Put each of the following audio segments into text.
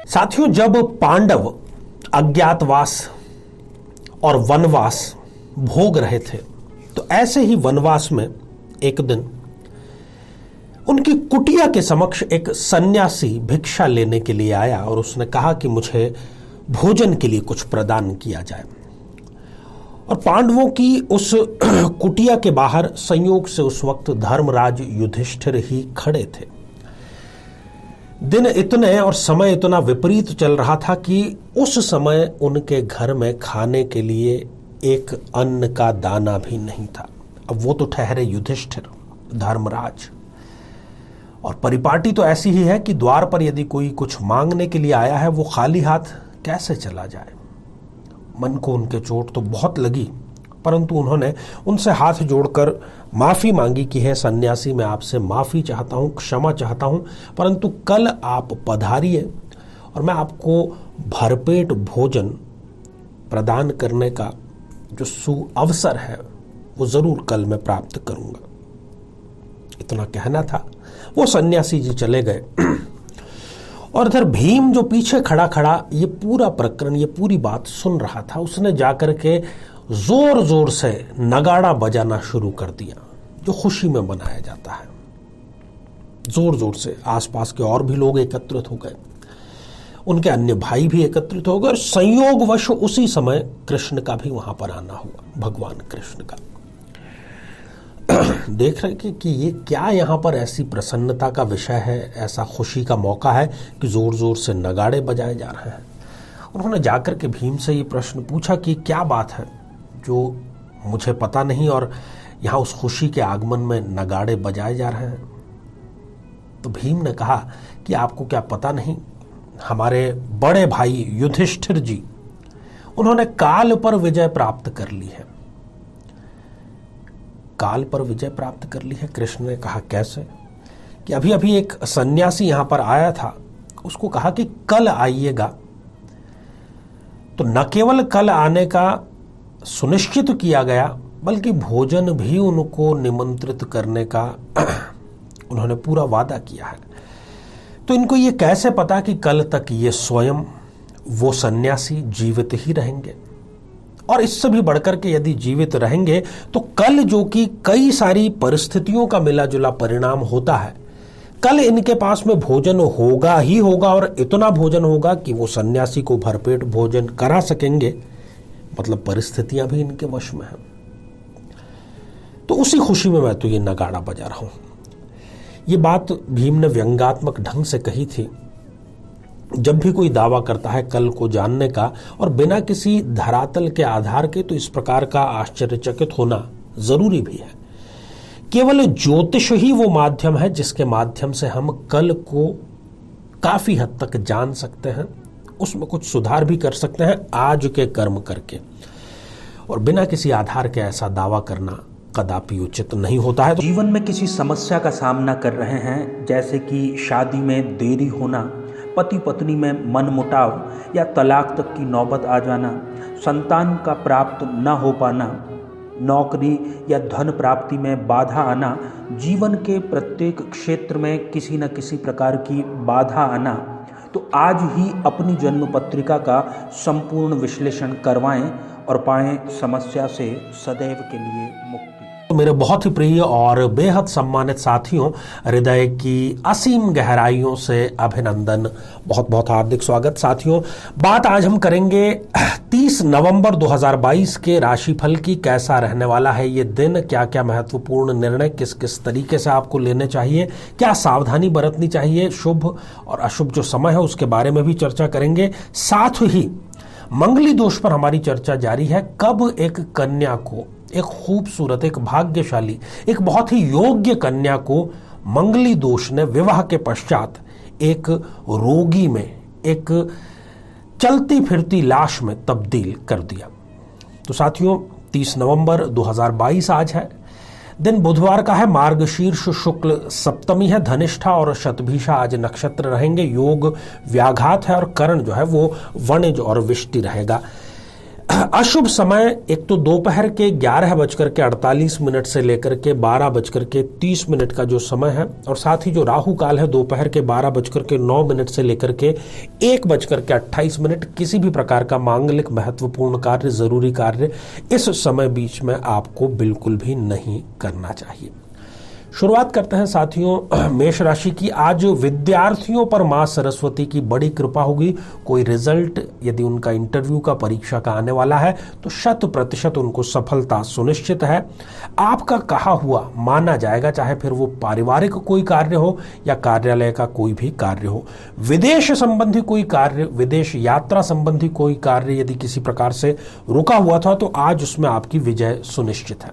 साथियों, जब पांडव अज्ञातवास और वनवास भोग रहे थे तो ऐसे ही वनवास में एक दिन उनकी कुटिया के समक्ष एक सन्यासी भिक्षा लेने के लिए आया और उसने कहा कि मुझे भोजन के लिए कुछ प्रदान किया जाए। और पांडवों की उस कुटिया के बाहर संयोग से उस वक्त धर्मराज युधिष्ठिर ही खड़े थे। दिन इतने और समय इतना विपरीत चल रहा था कि उस समय उनके घर में खाने के लिए एक अन्न का दाना भी नहीं था। अब वो तो ठहरे युधिष्ठिर, धर्मराज, और परिपाटी तो ऐसी ही है कि द्वार पर यदि कोई कुछ मांगने के लिए आया है वो खाली हाथ कैसे चला जाए। मन को उनके चोट तो बहुत लगी, परंतु उन्होंने उनसे हाथ जोड़कर माफी मांगी कि हे सन्यासी, मैं आपसे माफी चाहता हूं, क्षमा चाहता हूं, परंतु कल आप पधारिए और मैं आपको भरपेट भोजन प्रदान करने का जो सुअवसर है वो जरूर कल मैं प्राप्त करूंगा। इतना कहना था, वो सन्यासी जी चले गए। और इधर भीम जो पीछे खड़ा खड़ा ये पूरा प्रकरण, ये पूरी बात सुन रहा था, उसने जाकर के जोर जोर से नगाड़ा बजाना शुरू कर दिया, जो खुशी में मनाया जाता है। जोर जोर से आसपास के और भी लोग एकत्रित हो गए, उनके अन्य भाई भी एकत्रित हो गए और संयोगवश उसी समय कृष्ण का भी वहां पर आना हुआ, भगवान कृष्ण का। देख रहे कि ये क्या यहाँ पर ऐसी प्रसन्नता का विषय है, ऐसा खुशी का मौका है कि जोर जोर से नगाड़े बजाए जा रहे हैं। उन्होंने जाकर के भीम से ये प्रश्न पूछा कि क्या बात है जो मुझे पता नहीं और यहाँ उस खुशी के आगमन में नगाड़े बजाए जा रहे हैं। तो भीम ने कहा कि आपको क्या पता नहीं, हमारे बड़े भाई युधिष्ठिर जी, उन्होंने काल पर विजय प्राप्त कर ली है। काल पर विजय प्राप्त कर ली है। कृष्ण ने कहा कैसे? कि अभी अभी एक सन्यासी यहां पर आया था, उसको कहा कि कल आइएगा, तो न केवल कल आने का सुनिश्चित किया गया बल्कि भोजन भी उनको निमंत्रित करने का उन्होंने पूरा वादा किया है। तो इनको ये कैसे पता कि कल तक ये स्वयं वो सन्यासी जीवित ही रहेंगे? और इससे भी बढ़कर के यदि जीवित रहेंगे तो कल, जो कि कई सारी परिस्थितियों का मिला जुला परिणाम होता है, कल इनके पास में भोजन होगा ही होगा और इतना भोजन होगा कि वो सन्यासी को भरपेट भोजन करा सकेंगे। मतलब परिस्थितियां भी इनके वश में हैं। तो उसी खुशी में मैं तो ये नगाड़ा बजा रहा हूं। ये बात भीम ने व्यंग्यात्मक ढंग से कही थी। जब भी कोई दावा करता है कल को जानने का और बिना किसी धरातल के आधार के, तो इस प्रकार का आश्चर्यचकित होना जरूरी भी है। केवल ज्योतिष ही वो माध्यम है जिसके माध्यम से हम कल को काफी हद तक जान सकते हैं, उसमें कुछ सुधार भी कर सकते हैं आज के कर्म करके, और बिना किसी आधार के ऐसा दावा करना कदापि उचित नहीं होता है। जीवन में किसी समस्या का सामना कर रहे हैं, जैसे कि शादी में देरी होना, पति पत्नी में मनमुटाव या तलाक तक की नौबत आ जाना, संतान का प्राप्त न हो पाना, नौकरी या धन प्राप्ति में बाधा आना, जीवन के प्रत्येक क्षेत्र में किसी न किसी प्रकार की बाधा आना, तो आज ही अपनी जन्म पत्रिका का संपूर्ण विश्लेषण करवाएं और पाएं समस्या से सदैव के लिए मुक्ति। तो मेरे बहुत ही प्रिय और बेहद सम्मानित साथियों, हृदय की असीम गहराइयों से अभिनंदन, बहुत बहुत हार्दिक स्वागत। साथियों, बात आज हम करेंगे 30 नवंबर 2022 के राशिफल की। कैसा रहने वाला है ये दिन, क्या क्या महत्वपूर्ण निर्णय किस किस तरीके से आपको लेने चाहिए, क्या सावधानी बरतनी चाहिए, शुभ और अशुभ जो समय है उसके बारे में भी चर्चा करेंगे। साथ ही मंगली दोष पर हमारी चर्चा जारी है। कब एक कन्या को, एक खूबसूरत, एक भाग्यशाली, एक बहुत ही योग्य कन्या को मंगली दोष ने विवाह के पश्चात एक रोगी में, एक चलती फिरती लाश में तब्दील कर दिया। तो साथियों, 30 नवंबर 2022 आज है। दिन बुधवार का है, मार्गशीर्ष शुक्ल सप्तमी है, धनिष्ठा और शतभिषा आज नक्षत्र रहेंगे, योग व्याघात है और करण जो है वो वणिज और विष्टि रहेगा। अशुभ समय एक तो दोपहर के 11:48 से लेकर के 12:30 का जो समय है, और साथ ही जो राहु काल है दोपहर के 12:09 से लेकर के 1:28, किसी भी प्रकार का मांगलिक महत्वपूर्ण कार्य, जरूरी कार्य इस समय बीच में आपको बिल्कुल भी नहीं करना चाहिए। शुरुआत करते हैं साथियों मेष राशि की। आज विद्यार्थियों पर मां सरस्वती की बड़ी कृपा होगी। कोई रिजल्ट यदि उनका इंटरव्यू का, परीक्षा का आने वाला है तो 100% उनको सफलता सुनिश्चित है। आपका कहा हुआ माना जाएगा, चाहे फिर वो पारिवारिक कोई कार्य हो या कार्यालय का कोई भी कार्य हो। विदेश संबंधी कोई कार्य, विदेश यात्रा संबंधी कोई कार्य यदि किसी प्रकार से रुका हुआ था तो आज उसमें आपकी विजय सुनिश्चित है।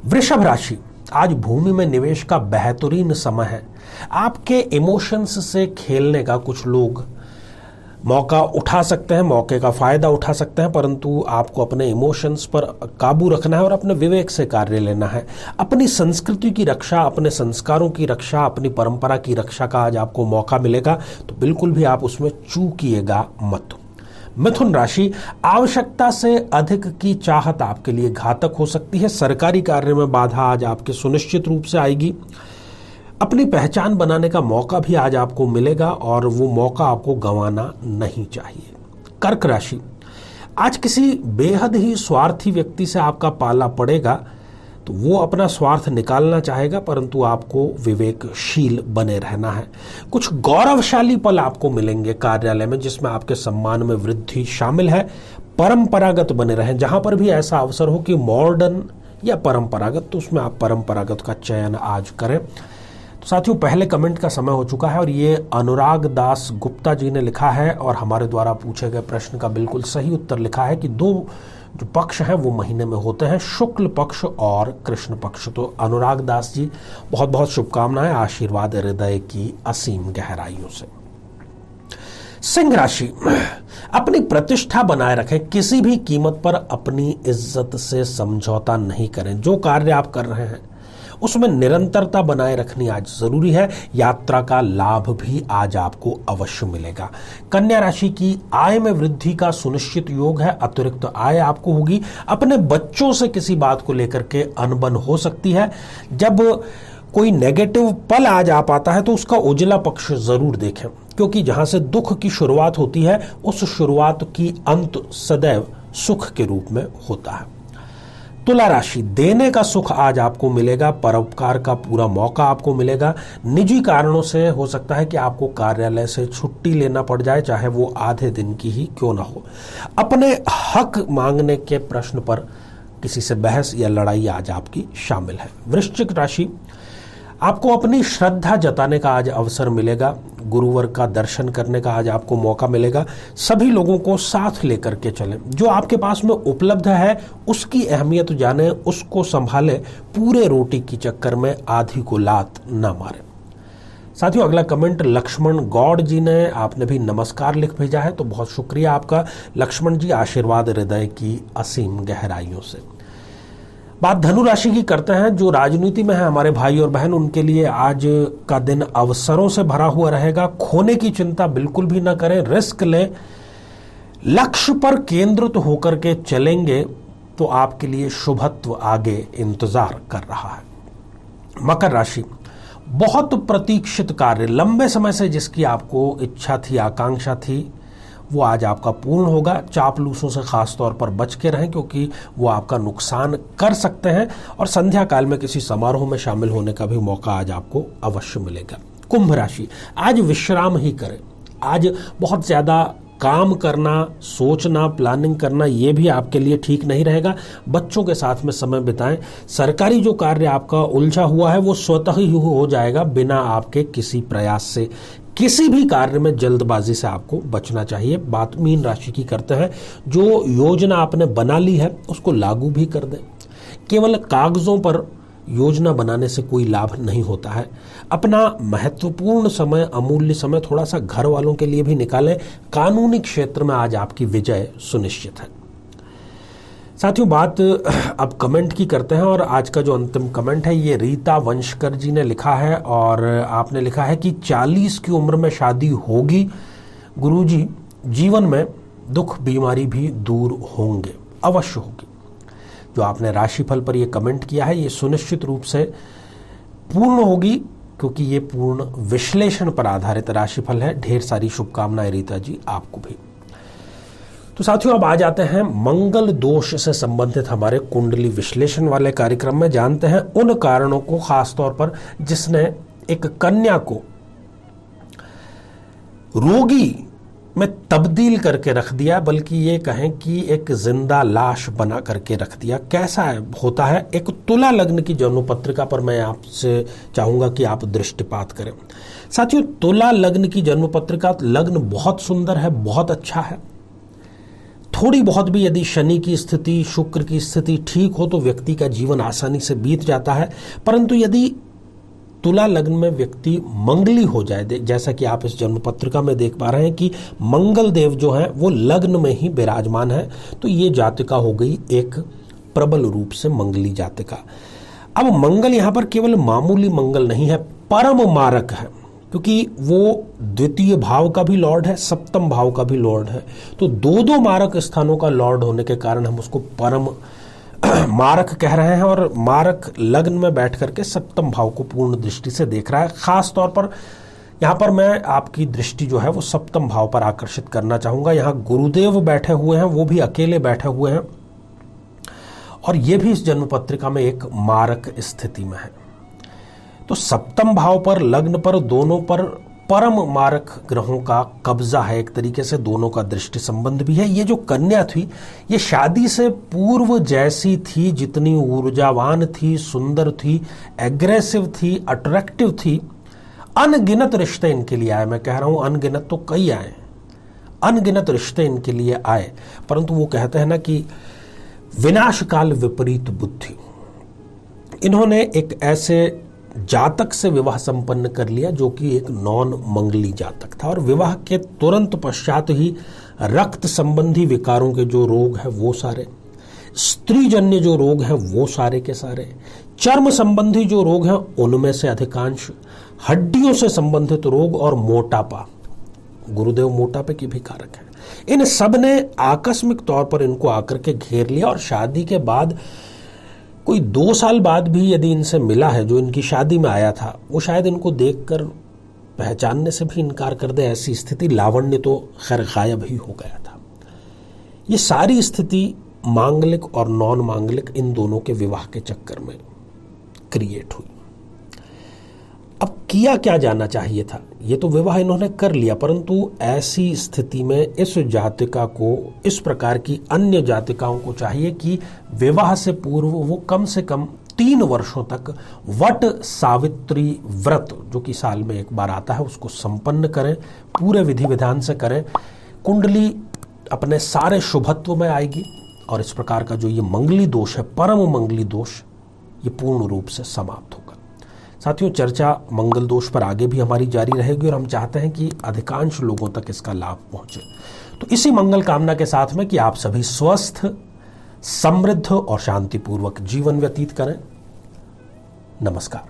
वृषभ राशि, आज भूमि में निवेश का बेहतरीन समय है। आपके इमोशंस से खेलने का कुछ लोग मौका उठा सकते हैं, मौके का फायदा उठा सकते हैं, परंतु आपको अपने इमोशंस पर काबू रखना है और अपने विवेक से कार्य लेना है। अपनी संस्कृति की रक्षा, अपने संस्कारों की रक्षा, अपनी परंपरा की रक्षा का आज आपको मौका मिलेगा, तो बिल्कुल भी आप उसमें चूकिएगा मत। मिथुन राशि, आवश्यकता से अधिक की चाहत आपके लिए घातक हो सकती है। सरकारी कार्य में बाधा आज आपके सुनिश्चित रूप से आएगी। अपनी पहचान बनाने का मौका भी आज आपको मिलेगा और वो मौका आपको गंवाना नहीं चाहिए। कर्क राशि, आज किसी बेहद ही स्वार्थी व्यक्ति से आपका पाला पड़ेगा, तो वो अपना स्वार्थ निकालना चाहेगा, परंतु आपको विवेकशील बने रहना है। कुछ गौरवशाली पल आपको मिलेंगे कार्यालय में, जिसमें आपके सम्मान में वृद्धि शामिल है। परंपरागत बने रहें, जहां पर भी ऐसा अवसर हो कि मॉडर्न या परंपरागत, तो उसमें आप परंपरागत का चयन आज करें। तो साथियों, पहले कमेंट का समय हो चुका है और ये अनुराग दास गुप्ता जी ने लिखा है और हमारे द्वारा पूछे गए प्रश्न का बिल्कुल सही उत्तर लिखा है कि 2 जो पक्ष हैं वो महीने में होते हैं, शुक्ल पक्ष और कृष्ण पक्ष। तो अनुराग दास जी, बहुत बहुत शुभकामनाएं, आशीर्वाद हृदय की असीम गहराइयों से। सिंह राशि, अपनी प्रतिष्ठा बनाए रखें, किसी भी कीमत पर अपनी इज्जत से समझौता नहीं करें। जो कार्य आप कर रहे हैं उसमें निरंतरता बनाए रखनी आज जरूरी है। यात्रा का लाभ भी आज आपको अवश्य मिलेगा। कन्या राशि की, आय में वृद्धि का सुनिश्चित योग है, अतिरिक्त आय आपको होगी। अपने बच्चों से किसी बात को लेकर के अनबन हो सकती है। जब कोई नेगेटिव पल आज आ पाता है तो उसका उजला पक्ष जरूर देखें, क्योंकि जहां से दुख की शुरुआत होती है उस शुरुआत की अंत सदैव सुख के रूप में होता है। तुला राशि, देने का सुख आज आपको मिलेगा, परोपकार का पूरा मौका आपको मिलेगा। निजी कारणों से हो सकता है कि आपको कार्यालय से छुट्टी लेना पड़ जाए, चाहे वो आधे दिन की ही क्यों ना हो। अपने हक मांगने के प्रश्न पर किसी से बहस या लड़ाई आज आपकी शामिल है। वृश्चिक राशि, आपको अपनी श्रद्धा जताने का आज अवसर मिलेगा। गुरुवर का दर्शन करने का आज आपको मौका मिलेगा। सभी लोगों को साथ लेकर के चलें। जो आपके पास में उपलब्ध है उसकी अहमियत जानें, उसको संभालें। पूरे रोटी की चक्कर में आधी को लात ना मारें। साथियों, अगला कमेंट लक्ष्मण गौड़ जी ने, आपने भी नमस्कार लिख भेजा है, तो बहुत शुक्रिया आपका लक्ष्मण जी, आशीर्वाद हृदय की असीम गहराइयों से। बात धनु राशि की करते हैं। जो राजनीति में है हमारे भाई और बहन, उनके लिए आज का दिन अवसरों से भरा हुआ रहेगा। खोने की चिंता बिल्कुल भी ना करें, रिस्क लें। लक्ष्य पर केंद्रित होकर के चलेंगे तो आपके लिए शुभत्व आगे इंतजार कर रहा है। मकर राशि, बहुत प्रतीक्षित कार्य, लंबे समय से जिसकी आपको इच्छा थी, आकांक्षा थी, वो आज आपका पूर्ण होगा। चापलूसों से खास तौर पर बच के रहें, क्योंकि वो आपका नुकसान कर सकते हैं। और संध्या काल में किसी समारोह में शामिल होने का भी मौका आज आपको अवश्य मिलेगा। कुंभ राशि, आज विश्राम ही करें। आज बहुत ज्यादा काम करना, सोचना, प्लानिंग करना, ये भी आपके लिए ठीक नहीं रहेगा। बच्चों के साथ में समय बिताएं। सरकारी जो कार्य आपका उलझा हुआ है वो स्वतः ही हो जाएगा, बिना आपके किसी प्रयास से। किसी भी कार्य में जल्दबाजी से आपको बचना चाहिए। बात मीन राशि की करते हैं। जो योजना आपने बना ली है उसको लागू भी कर दें। केवल कागजों पर योजना बनाने से कोई लाभ नहीं होता है। अपना महत्वपूर्ण समय, अमूल्य समय थोड़ा सा घर वालों के लिए भी निकालें। कानूनी क्षेत्र में आज आपकी विजय सुनिश्चित है। साथियों, बात अब कमेंट की करते हैं और आज का जो अंतिम कमेंट है ये रीता वंशकर जी ने लिखा है और आपने लिखा है कि 40 की उम्र में शादी होगी। गुरुजी, जीवन में दुख बीमारी भी दूर होंगे, अवश्य होगी। जो आपने राशिफल पर ये कमेंट किया है ये सुनिश्चित रूप से पूर्ण होगी, क्योंकि ये पूर्ण विश्लेषण पर आधारित राशिफल है। ढेर सारी शुभकामनाएं रीता जी आपको भी। तो साथियों, अब आ जाते हैं मंगल दोष से संबंधित हमारे कुंडली विश्लेषण वाले कार्यक्रम में। जानते हैं उन कारणों को, खासतौर पर जिसने एक कन्या को रोगी में तब्दील करके रख दिया, बल्कि ये कहें कि एक जिंदा लाश बना करके रख दिया। कैसा होता है? एक तुला लग्न की जन्म पत्रिका पर मैं आपसे चाहूंगा कि आप दृष्टिपात करें। साथियों, तुला लग्न की जन्म पत्रिका, लग्न बहुत सुंदर है, बहुत अच्छा है। थोड़ी बहुत भी यदि शनि की स्थिति, शुक्र की स्थिति ठीक हो तो व्यक्ति का जीवन आसानी से बीत जाता है। परंतु यदि तुला लग्न में व्यक्ति मंगली हो जाए, जैसा कि आप इस जन्म पत्रिका में देख पा रहे हैं कि मंगल देव जो है वो लग्न में ही विराजमान है, तो ये जातिका हो गई एक प्रबल रूप से मंगली जातिका। अब मंगल यहां पर केवल मामूली मंगल नहीं है, परम मारक है, क्योंकि वो द्वितीय भाव का भी लॉर्ड है, सप्तम भाव का भी लॉर्ड है। तो दो मारक स्थानों का लॉर्ड होने के कारण हम उसको परम मारक कह रहे हैं। और मारक लग्न में बैठ करके सप्तम भाव को पूर्ण दृष्टि से देख रहा है। खास तौर पर यहां पर मैं आपकी दृष्टि जो है वो सप्तम भाव पर आकर्षित करना चाहूंगा। यहां गुरुदेव बैठे हुए हैं, वो भी अकेले बैठे हुए हैं, और ये भी इस जन्म पत्रिका में एक मारक स्थिति में है। तो सप्तम भाव पर, लग्न पर, दोनों पर परम मारक ग्रहों का कब्जा है। एक तरीके से दोनों का दृष्टि संबंध भी है। ये जो कन्या थी ये शादी से पूर्व जैसी थी, जितनी ऊर्जावान थी, सुंदर थी, एग्रेसिव थी, अट्रैक्टिव थी, अनगिनत रिश्ते इनके लिए आए। मैं कह रहा हूं अनगिनत तो कई आए, अनगिनत रिश्ते इनके लिए आए। परंतु वो कहते हैं ना कि विनाशकाल विपरीत बुद्धि। इन्होंने एक ऐसे जातक से विवाह संपन्न कर लिया जो कि एक नॉन मंगली जातक था, और विवाह के तुरंत पश्चात ही रक्त संबंधी विकारों के जो रोग हैं वो सारे, स्त्रीजन्य जो रोग हैं वो सारे के सारे, चर्म संबंधी जो रोग हैं उनमें से अधिकांश, हड्डियों से संबंधित रोग और मोटापा, गुरुदेव मोटापे की भी कारक है, इन सब ने आकस्मिक तौर पर इनको आकर के घेर लिया। और शादी के बाद कोई 2 साल बाद भी यदि इनसे मिला है, जो इनकी शादी में आया था, वो शायद इनको देखकर पहचानने से भी इनकार कर दे। ऐसी स्थिति, लावण्य तो खैर गायब ही हो गया था। ये सारी स्थिति मांगलिक और नॉन मांगलिक इन दोनों के विवाह के चक्कर में क्रिएट हुई। अब किया क्या जाना चाहिए था? ये तो विवाह इन्होंने कर लिया, परंतु ऐसी स्थिति में इस जातिका को, इस प्रकार की अन्य जातिकाओं को चाहिए कि विवाह से पूर्व वो कम से कम 3 वर्षों तक वट सावित्री व्रत, जो कि साल में एक बार आता है, उसको संपन्न करें, पूरे विधि विधान से करें। कुंडली अपने सारे शुभत्व में आएगी और इस प्रकार का जो ये मंगली दोष है, परम मंगली दोष, ये पूर्ण रूप से समाप्त होगा। साथियों, चर्चा मंगल दोष पर आगे भी हमारी जारी रहेगी और हम चाहते हैं कि अधिकांश लोगों तक इसका लाभ पहुंचे। तो इसी मंगल कामना के साथ में कि आप सभी स्वस्थ, समृद्ध और शांतिपूर्वक जीवन व्यतीत करें। नमस्कार।